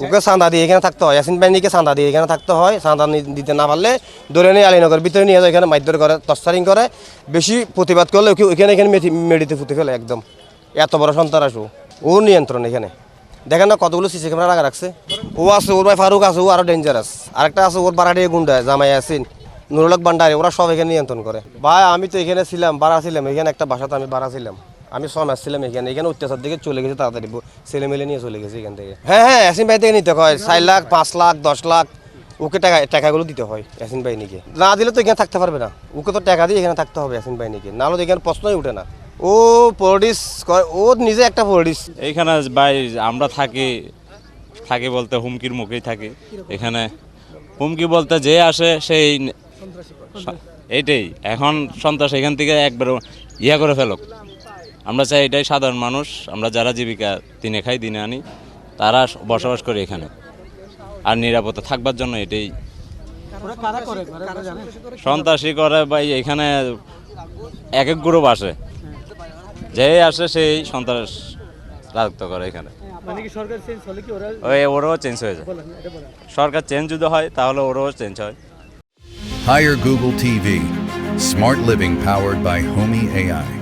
ওকে চাঁদা দিয়ে এখানে থাকতে হয়, ইয়াসিন বাহিনীকে চাঁদা দিয়ে এখানে থাকতে হয়। চাঁদা দিতে না পারলে ধরে নিয়ে আলীনগর ভিতরে নিয়ে যায়, এখানে মারধর করে, টর্চারিং করে। বেশি প্রতিবাদ করলে ওখানে মেডিতে ফুটে ফেলে একদম। এত বড় সন্ত্রাস ও নিয়ন্ত্রণ এখানে। দেখেন না কতগুলো সিসি ক্যামেরা লাগা রাখছে। ও আছে, ওর ভাই ফারুক আছে, ও আরো ডেঞ্জারাস। আরেকটা আছে ওর বাড়াটিয়ে গুন্ডা জামাই ইয়াসিন, নুরুল হক ভান্ডারী, ওরা সব এখানে নিয়ন্ত্রণ করে। ভাই আমি তো এখানে ছিলাম, বাড়া ছিলাম এখানে, একটা বাসাতে আমি বাড়া ছিলাম। আমি 6 মাস ছিলাম এখানে। এখানে অত্যাচার দিকে চলে গেছে, তাড়াতাড়ি ছেলে মেলে নিয়ে চলে গেছে এখান থেকে। হ্যাঁ, ইয়াসিন ভাই থেকে নিতে হয় 4 লাখ, 5 লাখ, 10 লাখ। ওকে টাকাগুলো দিতে হয় ইয়াসিন বাহিনীকে। না দিলে তো এখানে থাকতে পারবে না। ওকে তো টাকা দিয়ে এখানে থাকতে হবে ইয়াসিন বাহিনীকে, নাহলে তো এখানে প্রশ্নই উঠে না। ও পলিটিক্স করে, ও নিজে একটা পলিটিক্স। এইখানে ভাই আমরা থাকি বলতে হুমকির মুখেই থাকি এখানে। হুমকি বলতে যে আসে সেই এইটাই। এখন সন্ত্রাস এখান থেকে একবার করে ফেলক। আমরা চাই এটাই, সাধারণ মানুষ আমরা যারা জীবিকা দিনে খাই দিনে আনি, তারা বসবাস করি এখানে, আর নিরাপত্তা থাকবার জন্য এটাই। সন্ত্রাসী করে ভাই এখানে এক গ্রুপ আসে, যে আসে সেই সন্ত্রাস রাজত্ব করে এখানে। ওরাও চেঞ্জ হয়ে যায়। সরকার চেঞ্জ যদি হয় তাহলে ওরাও চেঞ্জ হয়। Hire Google TV. Smart living powered by Homey AI.